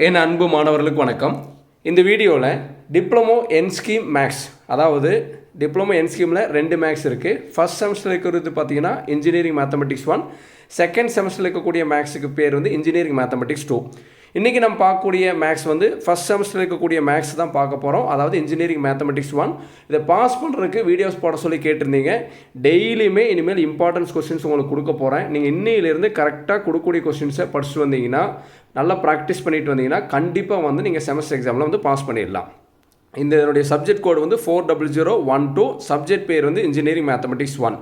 என் அன்பு மாணவர்களுக்கு வணக்கம். இந்த வீடியோவில் டிப்ளமோ என் ஸ்கீம் மேக்ஸ், அதாவது டிப்ளமோ என் ஸ்கீமில் 2 மேக்ஸ் இருக்குது. ஃபர்ஸ்ட் செமஸ்டரில் இருக்கிறது பார்த்தீங்கன்னா இன்ஜினியரிங் மேத்தமெட்டிக்ஸ் 1, செகண்ட் செமஸ்டரில் இருக்கக்கூடிய மேக்ஸுக்கு பேர் வந்து இன்ஜினியரிங் மேத்தமெட்டிக்ஸ் 2. இன்றைக்கி நம்ம பார்க்கக்கூடிய மேக்ஸ் வந்து ஃபஸ்ட் செமஸ்டரில் இருக்கக்கூடிய மேக்ஸ் தான் பார்க்க போகிறோம், அதாவது இன்ஜினியரிங் மேத்தமெட்டிக்ஸ் 1. இதை பாஸ் பண்ணுறதுக்கு வீடியோஸ் போட சொல்லி கேட்டிருந்தீங்க. டெய்லியுமே இனிமேல் இம்பார்ட்டன்ஸ் கொஸ்டின்ஸ் உங்களுக்கு கொடுக்க போகிறேன். நீங்கள் இன்னையிலேருந்து கரெக்டாக கொடுக்கக்கூடிய கொஸ்டின்ஸை படிச்சுட்டு வந்தீங்கன்னா, நல்லா ப்ராக்டிஸ் பண்ணிட்டு வந்தீங்கன்னா கண்டிப்பாக வந்து நீங்கள் செமஸ்டர் எக்ஸாமில் வந்து பாஸ் பண்ணிடலாம். இதனுடைய சப்ஜெக்ட் கோடு வந்து 40012, சப்ஜெக்ட் பேர் வந்து இன்ஜினியரிங் மேத்தமெட்டிக்ஸ் 1.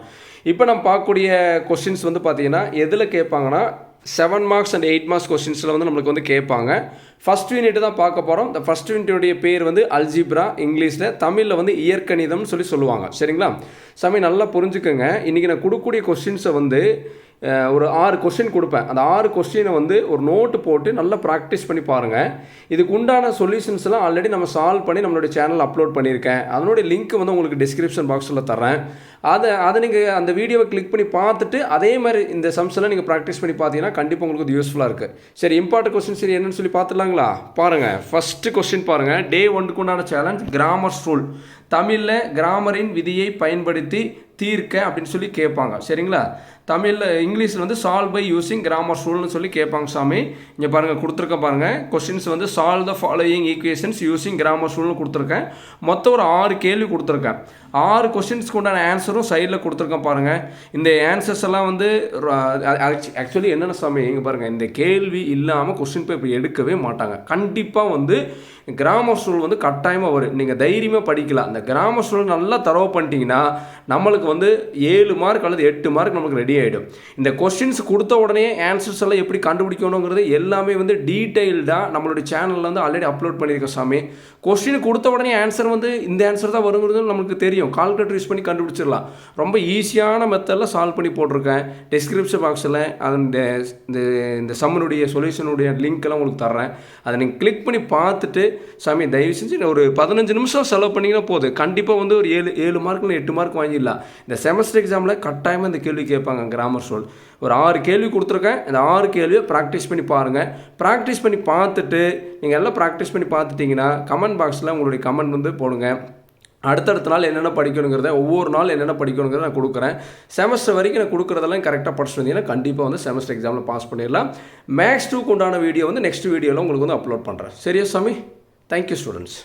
இப்போ நம்ம பார்க்கக்கூடிய கொஸ்டின்ஸ் வந்து பார்த்தீங்கன்னா எதில் கேட்பாங்கன்னா 7 மார்க்ஸ் அண்ட் 8 மார்க்ஸ் கொஸ்டின்ஸில் வந்து நம்மளுக்கு வந்து கேட்பாங்க. ஃபஸ்ட் யூனிட் தான் பார்க்க போகிறோம். இந்த ஃபஸ்ட் யூனிட்டுடைய பேர் வந்து அல்ஜிப்ரா, இங்கிலீஷில், தமிழில் வந்து இயற்கணிதம்னு சொல்லுவாங்க. சரிங்களா சாமி, நல்லா புரிஞ்சுக்கோங்க. இன்றைக்கி நான் கொடுக்கக்கூடிய கொஸ்டின்ஸை வந்து ஒரு 6 கொஸ்டின் கொடுப்பேன். அந்த 6 கொஸ்டினை வந்து ஒரு நோட்டு போட்டு நல்லா ப்ராக்டிஸ் பண்ணி பாருங்கள். இதுக்கு உண்டான சொல்யூஷன்ஸ்லாம் ஆல்ரெடி நம்ம சால்வ் பண்ணி நம்மளுடைய சேனல் அப்லோட் பண்ணியிருக்கேன். அதனுடைய லிங்க் வந்து உங்களுக்கு டிஸ்கிரிப்ஷன் பாக்ஸில் தரேன். அதை நீங்கள் அந்த வீடியோவை கிளிக் பண்ணி பார்த்துட்டு அதே மாதிரி இந்த சம்ஸ்லாம் நீங்கள் ப்ராக்டிஸ் பண்ணி பார்த்தீங்கன்னா கண்டிப்பாக உங்களுக்கு இது யூஸ்ஃபுல்லாக இருக்குது. சரி, இம்பார்ட்டன்ட் கொஸ்டின் சரி என்னன்னு சொல்லி பார்த்துலாங்களா? பாருங்கள், ஃபஸ்ட்டு கொஸ்டின் பாருங்கள். டே 1க்கு உண்டான சேலஞ்ச் கிராமர் ரூல். தமிழில் கிராமரின் விதியை பயன்படுத்தி தீர்க்க அப்படின்னு சொல்லி கேட்பாங்க. சரிங்களா? தமிழில் இங்கிலீஷில் வந்து சால்வ் பை யூஸிங் கிராமர் ரூல்னு சொல்லி கேட்பாங்க சாமி. இங்கே பாருங்கள், கொடுத்துருக்க பாருங்கள். கொஸ்டின்ஸ் வந்து solve the following equations using grammar ரூல்னு கொடுத்துருக்கேன். மொத்தம் ஒரு 6 கேள்வி கொடுத்துருக்கேன். 6 கொஸ்டின்ஸ்க்கு உண்டான ஆன்சரும் சைடில் கொடுத்துருக்கேன் பாருங்கள். இந்த ஆன்சர்ஸ் எல்லாம் வந்து ஆக்சுவலி என்னென்ன சாமி, இங்கே பாருங்கள், இந்த கேள்வி இல்லாமல் கொஸ்டின் பேப்பர் எடுக்கவே மாட்டாங்க. கண்டிப்பாக வந்து கிராமர் ரூல் வந்து கட்டாயமாக வரும். நீங்கள் தைரியமாக படிக்கலாம். அந்த கிராமர் ரூல் நல்லா தரவு பண்ணிட்டீங்கன்னா நம்மளுக்கு வந்து 7 மார்க் அல்லது 8 மார்க் நமக்கு ரெடி ஆகிடும். இந்த கொஸ்டின்ஸ் கொடுத்த உடனே ஆன்சர்ஸ் எல்லாம் எப்படி கண்டுபிடிக்கணுங்கிறது எல்லாமே வந்து டீட்டெயில்டாக நம்மளுடைய சேனலில் வந்து ஆல்ரெடி அப்லோட் பண்ணியிருக்கோம் சாமி. கொஸ்டின் கொடுத்த உடனே ஆன்சர் வந்து இந்த ஆன்சர் தான் வருங்கிறது நமக்கு தெரியும். கால்குலேட்டர் யூஸ் பண்ணி கண்டுபிடிச்சிடலாம். ரொம்ப ஈஸியான மெத்தடில் சால்வ் பண்ணி போட்டிருக்கேன். டிஸ்கிரிப்ஷன் பாக்ஸில் அந்த இந்த சம்மனுடைய சொல்யூஷனுடைய லிங்க் எல்லாம் உங்களுக்கு தர்றேன். அதை நீங்கள் கிளிக் பண்ணி பார்த்துட்டு சாமி தயவு செஞ்சு ஒரு 15 நிமிஷம் செலவு பண்ணிங்கன்னா போதும். கண்டிப்பாக வந்து ஒரு 7 மார்க்கில் 8 மார்க் வாங்கிடலாம். இந்த செமஸ்டர் எக்ஸாமில் கட்டாயமாக இந்த கேள்வி கேட்பாங்க கிராமர் ரூல். ஒரு 6 கேள்வி கொடுத்துருக்கேன். இந்த 6 கேள்வியை ப்ராக்டிஸ் பண்ணி பாருங்கள். ப்ராக்டிஸ் பண்ணி பார்த்துட்டு நீங்கள் எல்லாம் ப்ராக்டிஸ் பண்ணி பார்த்துட்டிங்கன்னா கமெண்ட் பாக்ஸில் உங்களுடைய கமெண்ட் வந்து போடுங்க. அடுத்தடுத்த நாள் என்னென்ன படிக்கணுங்கிறத, ஒவ்வொரு நாள் என்னென்ன படிக்கணுங்கிறத நான் கொடுக்குறேன். செமஸ்டர் வரைக்கும் நான் கொடுக்குறதெல்லாம் கரெக்டாக படிச்சுட்டு வந்தீங்கன்னா கண்டிப்பாக வந்து செமஸ்டர் எக்ஸாமில் பாஸ் பண்ணிடலாம். மேக்ஸ் 2க்கு உண்டான வீடியோ வந்து நெக்ஸ்ட் வீடியோவில் உங்களுக்கு வந்து அப்லோட் பண்ணுறேன். சரியா சாமி? Thank you students.